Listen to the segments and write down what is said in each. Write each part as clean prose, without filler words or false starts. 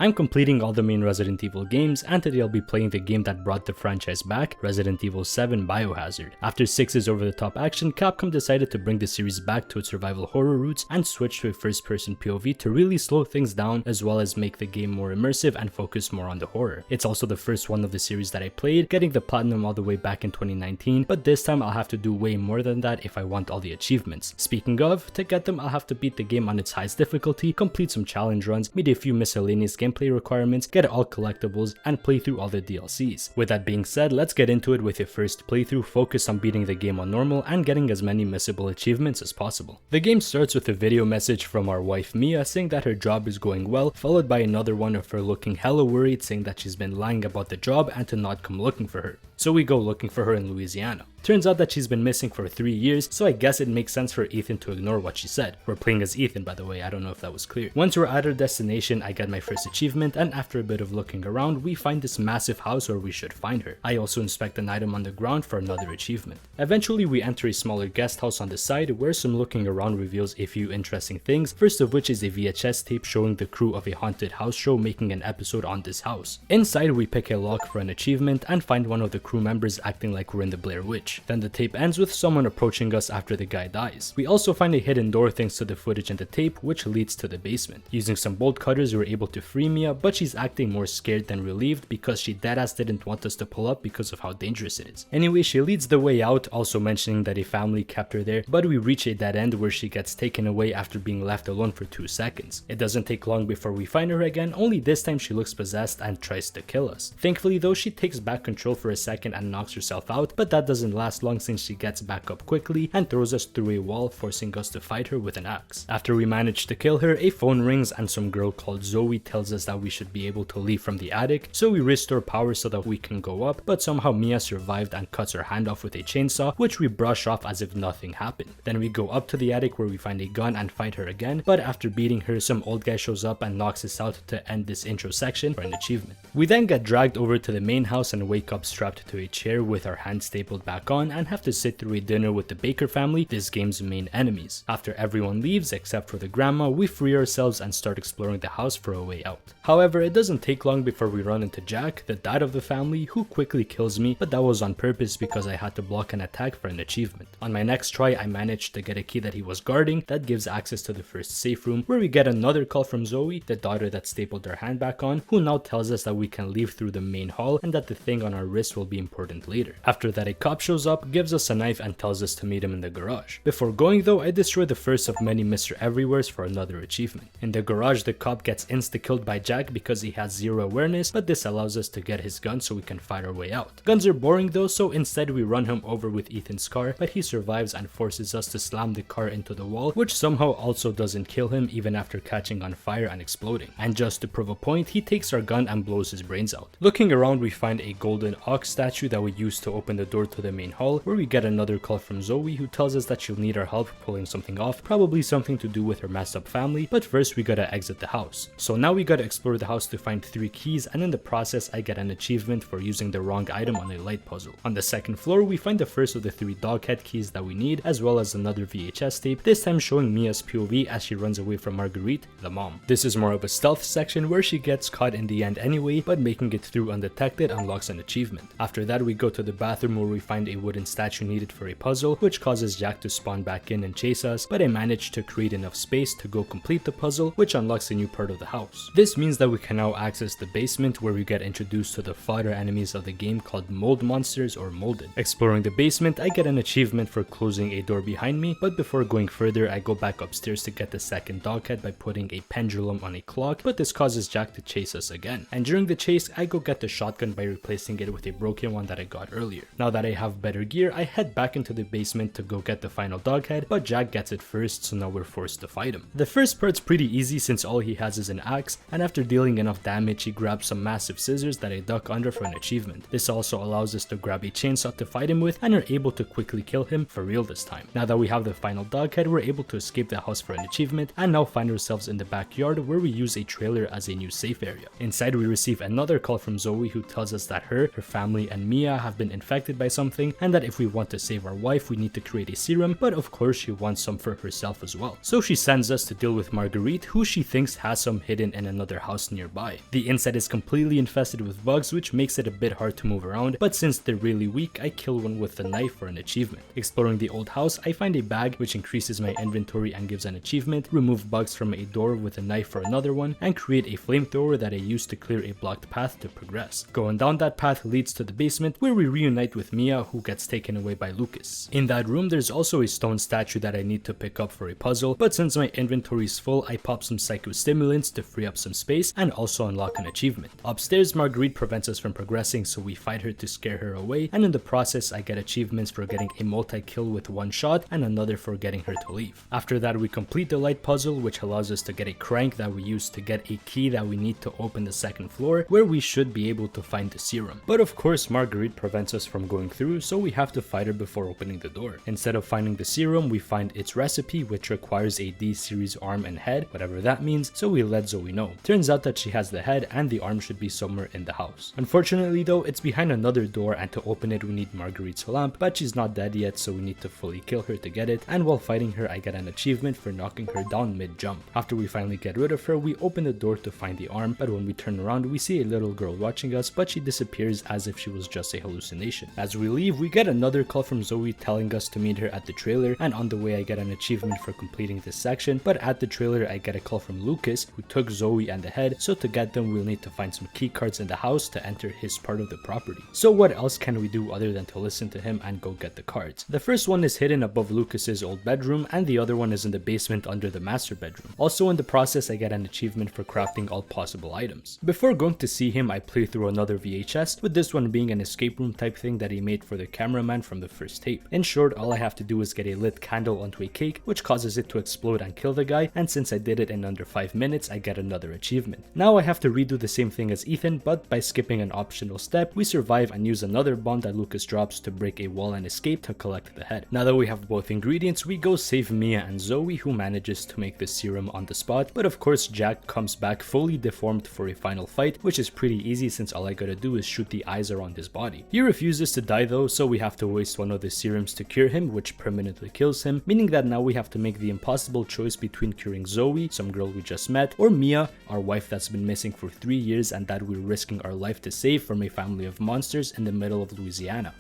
I'm completing all the main Resident Evil games, and today I'll be playing the game that brought the franchise back, Resident Evil 7 Biohazard. After 6's over-the-top action, Capcom decided to bring the series back to its survival horror roots and switch to a first-person POV to really slow things down as well as make the game more immersive and focus more on the horror. It's also the first one of the series that I played, getting the platinum all the way back in 2019, but this time I'll have to do way more than that if I want all the achievements. Speaking of, to get them I'll have to beat the game on its highest difficulty, complete some challenge runs, meet a few miscellaneous gameplay requirements, get all collectibles, and play through all the DLCs. With that being said, let's get into it with a first playthrough focused on beating the game on normal and getting as many missable achievements as possible. The game starts with a video message from our wife Mia saying that her job is going well, followed by another one of her looking hella worried saying that she's been lying about the job and to not come looking for her. So we go looking for her in Louisiana. Turns out that she's been missing for 3 years, so I guess it makes sense for Ethan to ignore what she said. We're playing as Ethan, by the way, I don't know if that was clear. Once we're at our destination, I get my first achievement, and after a bit of looking around, we find this massive house where we should find her. I also inspect an item on the ground for another achievement. Eventually, we enter a smaller guest house on the side where some looking around reveals a few interesting things, first of which is a VHS tape showing the crew of a haunted house show making an episode on this house. Inside, we pick a lock for an achievement and find one of the crew members acting like we're in the Blair Witch. Then the tape ends with someone approaching us after the guy dies. We also find a hidden door thanks to the footage in the tape, which leads to the basement. Using some bolt cutters, we were able to free Mia, but she's acting more scared than relieved because she deadass didn't want us to pull up because of how dangerous it is. Anyway, she leads the way out, also mentioning that a family kept her there, but we reach a dead end where she gets taken away after being left alone for 2 seconds. It doesn't take long before we find her again, only this time she looks possessed and tries to kill us. Thankfully though, she takes back control for a second and knocks herself out, but that doesn't last long since she gets back up quickly and throws us through a wall, forcing us to fight her with an axe. After we manage to kill her, a phone rings and some girl called Zoe tells us that we should be able to leave from the attic, so we restore power so that we can go up, but somehow Mia survived and cuts her hand off with a chainsaw, which we brush off as if nothing happened. Then we go up to the attic where we find a gun and fight her again, but after beating her, some old guy shows up and knocks us out to end this intro section for an achievement. We then get dragged over to the main house and wake up strapped to a chair with our hands stapled back on and have to sit through a dinner with the Baker family, this game's main enemies. After everyone leaves except for the grandma, we free ourselves and start exploring the house for a way out. However, it doesn't take long before we run into Jack, the dad of the family, who quickly kills me, but that was on purpose because I had to block an attack for an achievement. On my next try, I managed to get a key that he was guarding that gives access to the first safe room, where we get another call from Zoe, the daughter that stapled her hand back on, who now tells us that we can leave through the main hall and that the thing on our wrist will be important later. After that, a cop shows up, gives us a knife and tells us to meet him in the garage. Before going though, I destroy the first of many Mr. Everywheres for another achievement. In the garage, the cop gets insta-killed by Jack because he has zero awareness, but this allows us to get his gun so we can fight our way out. Guns are boring though, so instead we run him over with Ethan's car, but he survives and forces us to slam the car into the wall, which somehow also doesn't kill him even after catching on fire and exploding. And just to prove a point, he takes our gun and blows his brains out. Looking around, we find a golden ox statue that we use to open the door to the main hall, where we get another call from Zoe who tells us that she'll need our help pulling something off, probably something to do with her messed up family, but first we gotta exit the house. So now we gotta explore the house to find 3 keys, and in the process I get an achievement for using the wrong item on a light puzzle. On the second floor we find the first of the 3 dog head keys that we need, as well as another VHS tape, this time showing Mia's POV as she runs away from Marguerite, the mom. This is more of a stealth section where she gets caught in the end anyway, but making it through undetected unlocks an achievement. After that we go to the bathroom where we find a wooden statue needed for a puzzle, which causes Jack to spawn back in and chase us, but I managed to create enough space to go complete the puzzle, which unlocks a new part of the house. This means that we can now access the basement where we get introduced to the fodder enemies of the game called mold monsters or molded. Exploring the basement, I get an achievement for closing a door behind me, but before going further I go back upstairs to get the second dog head by putting a pendulum on a clock, but this causes Jack to chase us again. And during the chase, I go get the shotgun by replacing it with a broken one that I got earlier. Now that I have better gear, I head back into the basement to go get the final dog head, but Jack gets it first, so now we're forced to fight him. The first part's pretty easy since all he has is an axe, and after dealing enough damage he grabs some massive scissors that I duck under for an achievement. This also allows us to grab a chainsaw to fight him with and are able to quickly kill him for real this time. Now that we have the final dog head, we're able to escape the house for an achievement and now find ourselves in the backyard where we use a trailer as a new safe area. Inside we receive another call from Zoe who tells us that her family and Mia have been infected by something, and that if we want to save our wife we need to create a serum, but of course she wants some for herself as well. So she sends us to deal with Marguerite, who she thinks has some hidden in another house nearby. The inside is completely infested with bugs, which makes it a bit hard to move around, but since they're really weak I kill one with a knife for an achievement. Exploring the old house I find a bag which increases my inventory and gives an achievement, remove bugs from a door with a knife for another one, and create a flamethrower that I use to clear a blocked path to progress. Going down that path leads to the basement where we reunite with Mia, who gets taken away by Lucas. In that room there's also a stone statue that I need to pick up for a puzzle, but since my inventory is full I pop some psychostimulants to free up some space and also unlock an achievement. Upstairs Marguerite prevents us from progressing, so we fight her to scare her away, and in the process I get achievements for getting a multi-kill with one shot and another for getting her to leave. After that we complete the light puzzle, which allows us to get a crank that we use to get a key that we need to open the second floor, where we should be able to find the serum. But of course Marguerite prevents us from going through, so we have to fight her before opening the door. Instead of finding the serum we find its recipe, which requires a D-series arm and head, whatever that means, so we let Zoe know. Turns out that she has the head and the arm should be somewhere in the house. Unfortunately though, it's behind another door, and to open it we need Marguerite's lamp, but she's not dead yet, so we need to fully kill her to get it, and while fighting her I get an achievement for knocking her down mid-jump. After we finally get rid of her we open the door to find the arm, but when we turn around we see a little girl watching us, but she disappears as if she was just a hallucination. As we leave we get another call from Zoe telling us to meet her at the trailer, and on the way I get an achievement for completing this section, but at the trailer I get a call from Lucas, who took Zoe and the head, so to get them we'll need to find some key cards in the house to enter his part of the property. So what else can we do other than to listen to him and go get the cards? The first one is hidden above Lucas's old bedroom, and the other one is in the basement under the master bedroom. Also in the process I get an achievement for crafting all possible items. Before going to see him I play through another VHS, with this one being an escape room type thing that he made for the cameraman from the first tape. In short, all I have to do is get a lit candle onto a cake, which causes it to explode and kill the guy, and since I did it in under 5 minutes I get another achievement. Now I have to redo the same thing as Ethan, but by skipping an optional step we survive and use another bomb that Lucas drops to break a wall and escape to collect the head. Now that we have both ingredients we go save Mia and Zoe, who manages to make the serum on the spot, but of course Jack comes back fully deformed for a final fight, which is pretty easy since all I gotta do is shoot the eyes around his body. He refuses to die though, so we have to waste one of the serums to cure him, which permanently kills him, meaning that now we have to make the impossible choice between curing Zoe, some girl we just met, or Mia, our wife that's been missing for 3 years and that we're risking our life to save from a family of monsters in the middle of Louisiana.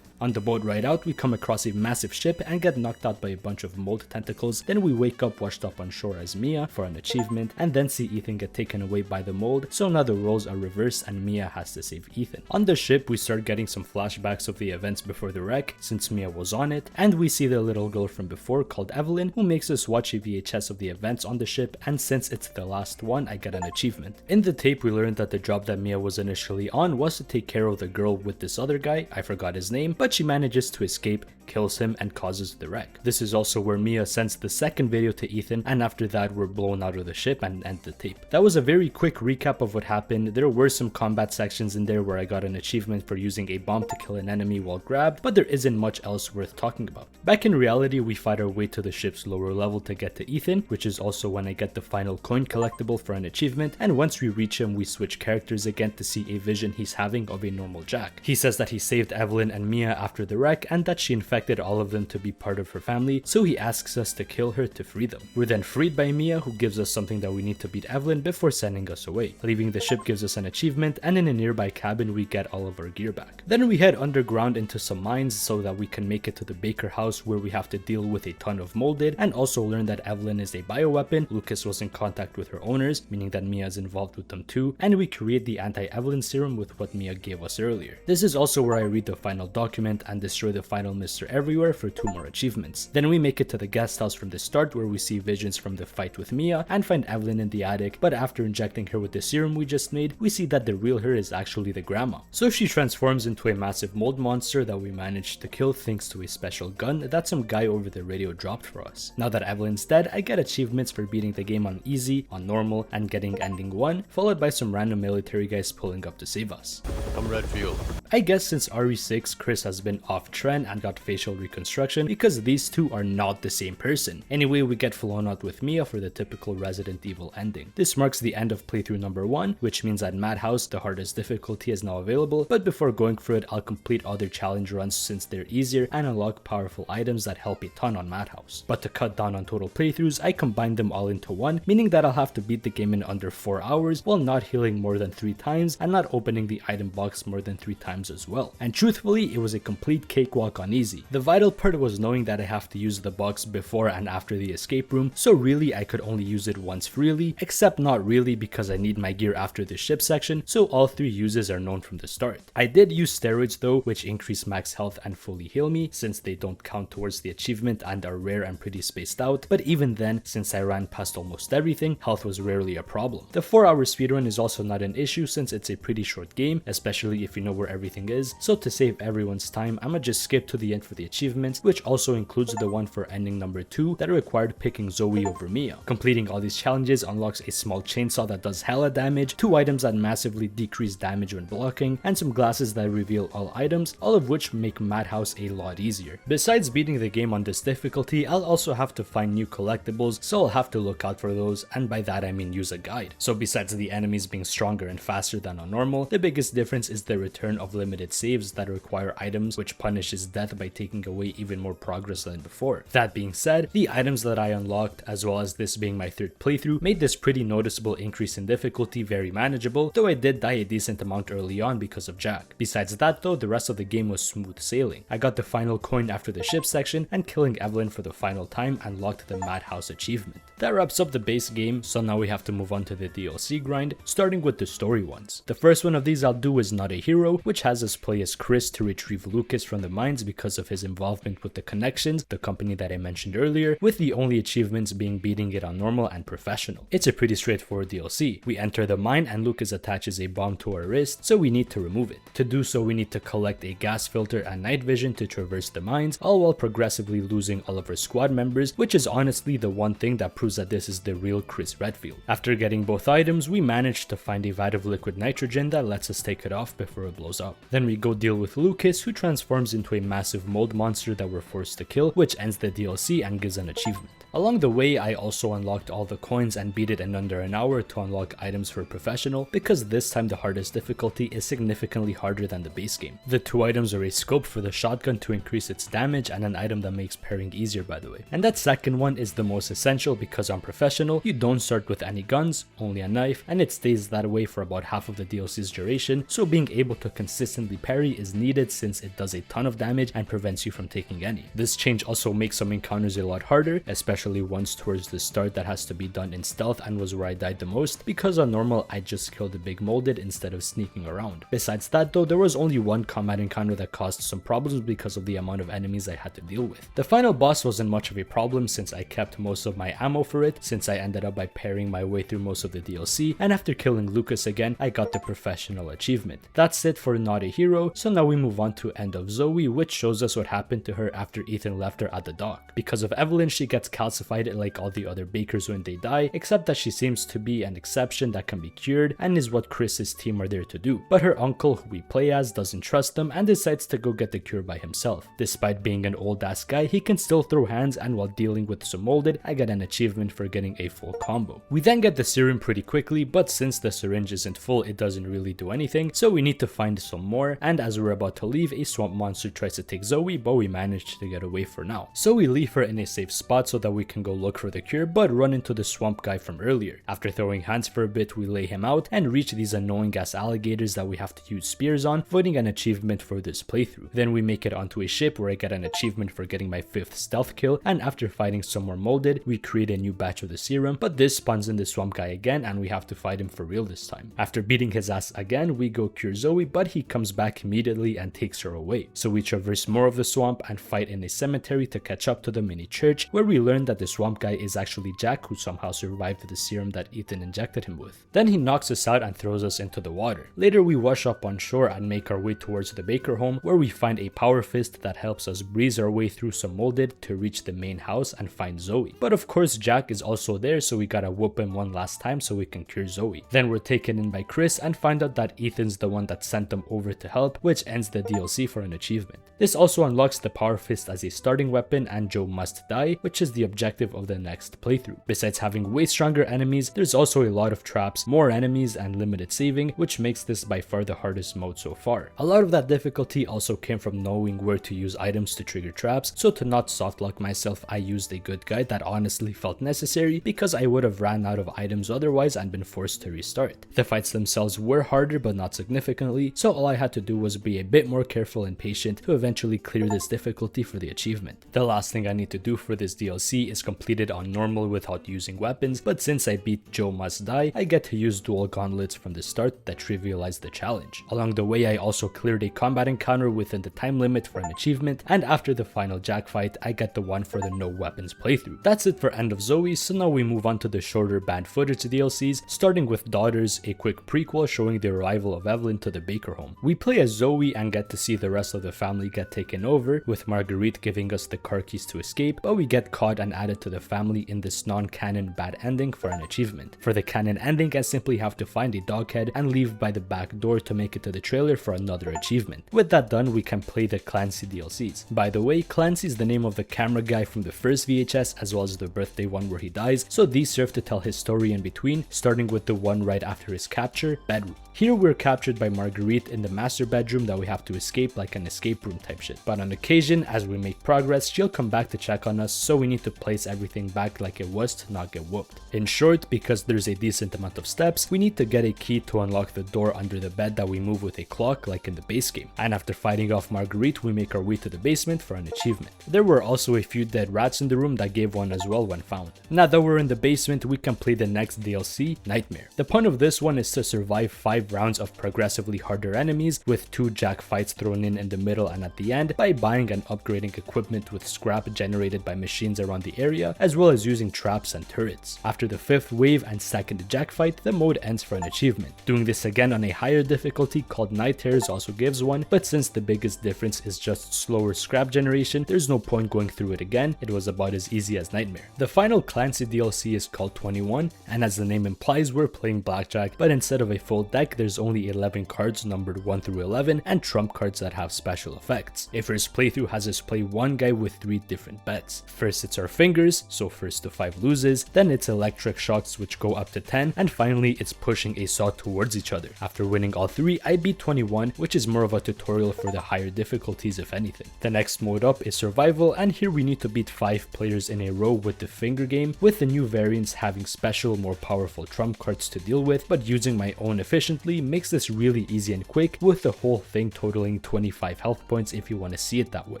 On the boat ride out, we come across a massive ship and get knocked out by a bunch of mold tentacles. Then we wake up washed up on shore as Mia for an achievement, and then see Ethan get taken away by the mold, so now the roles are reversed and Mia has to save Ethan. On the ship, we start getting some flashbacks of the events before the wreck, since Mia was on it, and we see the little girl from before called Evelyn, who makes us watch a VHS of the events on the ship, and since it's the last one, I get an achievement. In the tape, we learned that the job that Mia was initially on was to take care of the girl with this other guy, I forgot his name, but she manages to escape, kills him, and causes the wreck. This is also where Mia sends the second video to Ethan, and after that we're blown out of the ship and end the tape. That was a very quick recap of what happened. There were some combat sections in there where I got an achievement for using a bomb to kill an enemy while grabbed, but there isn't much else worth talking about. Back in reality, we fight our way to the ship's lower level to get to Ethan, which is also when I get the final coin collectible for an achievement, and once we reach him we switch characters again to see a vision he's having of a normal Jack. He says that he saved Evelyn and Mia after the wreck and that she infected all of them to be part of her family, so he asks us to kill her to free them. We're then freed by Mia, who gives us something that we need to beat Evelyn before sending us away. Leaving the ship gives us an achievement, and in a nearby cabin we get all of our gear back. Then we head underground into some mines so that we can make it to the Baker house, where we have to deal with a ton of molded, and also learn that Evelyn is a bioweapon. Lucas was in contact with her owners, meaning that Mia is involved with them too, and we create the anti-Evelyn serum with what Mia gave us earlier. This is also where I read the final document and destroy the final Mr. Everywhere for 2 more achievements. Then we make it to the guest house from the start, where we see visions from the fight with Mia and find Evelyn in the attic, but after injecting her with the serum we just made, we see that the real her is actually the grandma. So she transforms into a massive mold monster that we managed to kill thanks to a special gun that some guy over the radio dropped for us. Now that Evelyn's dead, I get achievements for beating the game on easy, on normal, and getting ending 1, followed by some random military guys pulling up to save us. I'm Redfield. I guess since RE6, Chris has been off trend and got facial reconstruction because these two are not the same person. Anyway, we get flown out with Mia for the typical Resident Evil ending. This marks the end of playthrough number 1, which means at Madhouse the hardest difficulty is now available, but before going through it, I'll complete other challenge runs since they're easier and unlock powerful items that help a ton on Madhouse. But to cut down on total playthroughs, I combined them all into one, meaning that I'll have to beat the game in under 4 hours while not healing more than 3 times and not opening the item box more than 3 times as well. And truthfully, it was a complete cakewalk on easy. The vital part was knowing that I have to use the box before and after the escape room, so really I could only use it once freely, except not really because I need my gear after the ship section, so all 3 uses are known from the start. I did use steroids though, which increase max health and fully heal me since they don't count towards the achievement and are rare and pretty spaced out, but even then, since I ran past almost everything, health was rarely a problem. The 4-hour speedrun is also not an issue since it's a pretty short game, especially if you know where everything is, so to save everyone's time, I'ma just skip to the end for the achievements, which also includes the one for ending number 2 that required picking Zoe over Mia. Completing all these challenges unlocks a small chainsaw that does hella damage, 2 items that massively decrease damage when blocking, and some glasses that reveal all items, all of which make Madhouse a lot easier. Besides beating the game on this difficulty, I'll also have to find new collectibles, so I'll have to look out for those, and by that I mean use a guide. So besides the enemies being stronger and faster than on normal, the biggest difference is the return of limited saves that require items, which punishes death by taking away even more progress than before. That being said, the items that I unlocked, as well as this being my 3rd playthrough, made this pretty noticeable increase in difficulty very manageable, though I did die a decent amount early on because of Jack. Besides that though, the rest of the game was smooth sailing. I got the final coin after the ship section, and killing Evelyn for the final time unlocked the Madhouse achievement. That wraps up the base game, so now we have to move on to the DLC grind, starting with the story ones. The first one of these I'll do is Not a Hero, which has us play as Chris to retrieve Lucas from the mines because of his involvement with the Connections, the company that I mentioned earlier, with the only achievements being beating it on normal and professional. It's a pretty straightforward DLC. We enter the mine and Lucas attaches a bomb to our wrist, so we need to remove it. To do so, we need to collect a gas filter and night vision to traverse the mines, all while progressively losing all of our squad members, which is honestly the one thing that proves that this is the real Chris Redfield. After getting both items, we managed to find a vat of liquid nitrogen that lets us take it off before it blows up. Then we go deal with Lucas, who transforms into a massive mold monster that we're forced to kill, which ends the DLC and gives an achievement. Along the way, I also unlocked all the coins and beat it in under an hour to unlock items for professional, because this time the hardest difficulty is significantly harder than the base game. The 2 items are a scope for the shotgun to increase its damage and an item that makes pairing easier, by the way. And that second one is the most essential because on professional, you don't start with any guns, only a knife, and it stays that way for about half of the DLC's duration, so being able to consistently parry is needed since it does a ton of damage and prevents you from taking any. This change also makes some encounters a lot harder, especially once towards the start that has to be done in stealth and was where I died the most, because on normal I just killed the big molded instead of sneaking around. Besides that though, there was only one combat encounter that caused some problems because of the amount of enemies I had to deal with. The final boss wasn't much of a problem since I kept most of my ammo for it, since I ended up by parrying my way through most of the DLC, and after killing Lucas again, I got the professional achievement. That's it for Not a Hero, so now we move on to End of Zoe, which shows us what happened to her after Ethan left her at the dock. Because of Evelyn, she gets calcified like all the other bakers when they die, except that she seems to be an exception that can be cured and is what Chris's team are there to do. But her uncle, who we play as, doesn't trust them and decides to go get the cure by himself. Despite being an old ass guy, he can still throw hands, and while dealing with some molded, I get an achievement for getting a full combo. We then get the serum pretty quickly, but since the syringe isn't full, it doesn't really do anything, so we need to find some more, and as we're about to leave, a swamp monster tries to take Zoe, but we managed to get away for now. So we leave her in a safe spot so that we can go look for the cure, but run into the swamp guy from earlier. After throwing hands for a bit, we lay him out and reach these annoying ass alligators that we have to use spears on, voting an achievement for this playthrough. Then we make it onto a ship where I get an achievement for getting my 5th stealth kill, and after fighting some more molded, we create a new batch of the serum, but this spawns in the swamp guy again and we have to fight him for real this time. After beating his ass again, we go cure Zoe, but he comes back immediately and takes her away. So we traverse more of the swamp and fight in a cemetery to catch up to the mini church, where we learn that the swamp guy is actually Jack, who somehow survived the serum that Ethan injected him with. Then he knocks us out and throws us into the water. Later we wash up on shore and make our way towards the Baker home, where we find a power fist that helps us breeze our way through some molded to reach the main house and find Zoe. But of course Jack is also there, so we gotta whoop him one last time so we can cure Zoe. Then we're taken in by Chris and find out that Ethan's the one that sent them over to help, which ends the DLC for an achievement. This also also unlocks the Power Fist as a starting weapon and Joe must die, which is the objective of the next playthrough. Besides having way stronger enemies, there's also a lot of traps, more enemies, and limited saving, which makes this by far the hardest mode so far. A lot of that difficulty also came from knowing where to use items to trigger traps, so to not softlock myself, I used a good guide that honestly felt necessary because I would have ran out of items otherwise and been forced to restart. The fights themselves were harder but not significantly, so all I had to do was be a bit more careful and patient to eventually clear this difficulty for the achievement. The last thing I need to do for this DLC is complete it on normal without using weapons, but since I beat Joe Must Die, I get to use dual gauntlets from the start that trivialize the challenge. Along the way, I also cleared a combat encounter within the time limit for an achievement, and after the final Jack fight, I get the one for the no weapons playthrough. That's it for End of Zoe, so now we move on to the shorter banned footage DLCs, starting with Daughters, a quick prequel showing the arrival of Evelyn to the Baker home. We play as Zoe and get to see the rest of the family get taken over, with Marguerite giving us the car keys to escape, but we get caught and added to the family in this non-canon bad ending for an achievement. For the canon ending, I simply have to find a dog head and leave by the back door to make it to the trailer for another achievement. With that done, we can play the Clancy DLCs. By the way, Clancy is the name of the camera guy from the first VHS as well as the birthday one where he dies, so these serve to tell his story in between, starting with the one right after his capture, Bedroom. Here we're captured by Marguerite in the master bedroom that we have to escape like an escape room type shit. But on occasion, as we make progress, she'll come back to check on us, so we need to place everything back like it was to not get whooped. In short, because there's a decent amount of steps, we need to get a key to unlock the door under the bed that we move with a clock like in the base game. And after fighting off Marguerite, we make our way to the basement for an achievement. There were also a few dead rats in the room that gave one as well when found. Now that we're in the basement, we can play the next DLC, Nightmare. The point of this one is to survive 5 rounds of progressively harder enemies with 2 Jack fights thrown in the middle and at the end by buying and upgrading equipment with scrap generated by machines around the area, as well as using traps and turrets. After the 5th wave and 2nd Jack fight, the mode ends for an achievement. Doing this again on a higher difficulty called Night Terrors also gives one, but since the biggest difference is just slower scrap generation, there's no point going through it again. It was about as easy as Nightmare. The final Clancy DLC is called 21, and as the name implies, we're playing blackjack, but instead of a full deck, there's only 11 cards numbered 1 through 11 and trump cards that have special effects. A first playthrough has us play one guy with 3 different bets. First it's our fingers, so first to 5 loses, then it's electric shocks which go up to 10, and finally it's pushing a saw towards each other. After winning all 3, I beat 21, which is more of a tutorial for the higher difficulties if anything. The next mode up is survival, and here we need to beat 5 players in a row with the finger game, with the new variants having special, more powerful trump cards to deal with, but using my own efficiently makes this really easy and quick, with the whole thing totaling 25 health points if you want to see it that way.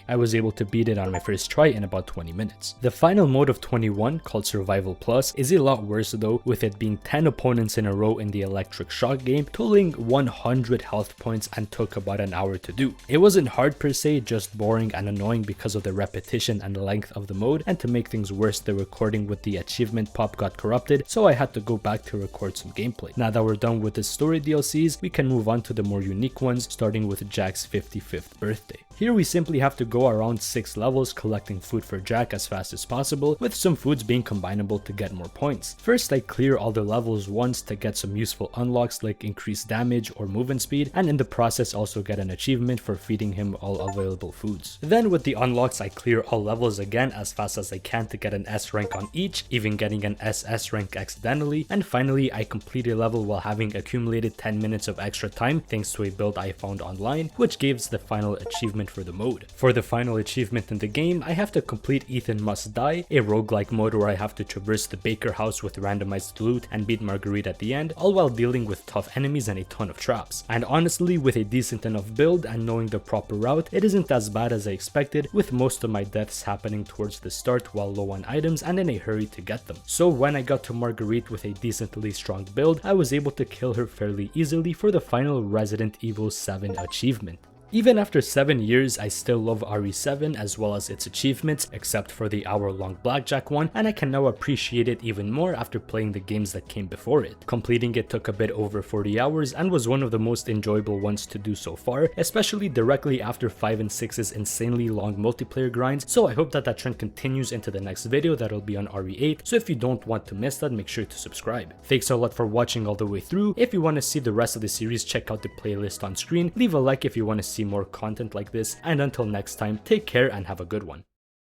I was able to beat it on my first try in about 20 minutes. The final mode of 21, called Survival Plus, is a lot worse though, with it being 10 opponents in a row in the electric shock game, totaling 100 health points and took about an hour to do. It wasn't hard per se, just boring and annoying because of the repetition and length of the mode, and to make things worse, the recording with the achievement pop got corrupted, so I had to go back to record some gameplay. Now that we're done with the story DLCs, we can move on to the more unique ones, starting with Jack's 55th birthday. Here we simply have to go around 6 levels collecting food for Jack as fast as possible, with some foods being combinable to get more points. First I clear all the levels once to get some useful unlocks like increased damage or movement speed, and in the process also get an achievement for feeding him all available foods. Then with the unlocks I clear all levels again as fast as I can to get an S rank on each, even getting an SS rank accidentally, and finally I complete a level while having accumulated 10 minutes of extra time thanks to a build I found online, which gives the final achievement for the mode. For the final achievement in the game, I have to complete Ethan Must Die, a roguelike mode where I have to traverse the Baker house with randomized loot and beat Marguerite at the end, all while dealing with tough enemies and a ton of traps. And honestly, with a decent enough build and knowing the proper route, it isn't as bad as I expected, with most of my deaths happening towards the start while low on items and in a hurry to get them. So when I got to Marguerite with a decently strong build, I was able to kill her fairly easily for the final Resident Evil 7 achievement. Even after 7 years, I still love RE7 as well as its achievements, except for the hour-long blackjack one, and I can now appreciate it even more after playing the games that came before it. Completing it took a bit over 40 hours and was one of the most enjoyable ones to do so far, especially directly after 5 and 6's insanely long multiplayer grinds, so I hope that that trend continues into the next video that'll be on RE8, so if you don't want to miss that, make sure to subscribe. Thanks a lot for watching all the way through. If you want to see the rest of the series, check out the playlist on screen, leave a like if you want to see see more content like this, and until next time, take care and have a good one.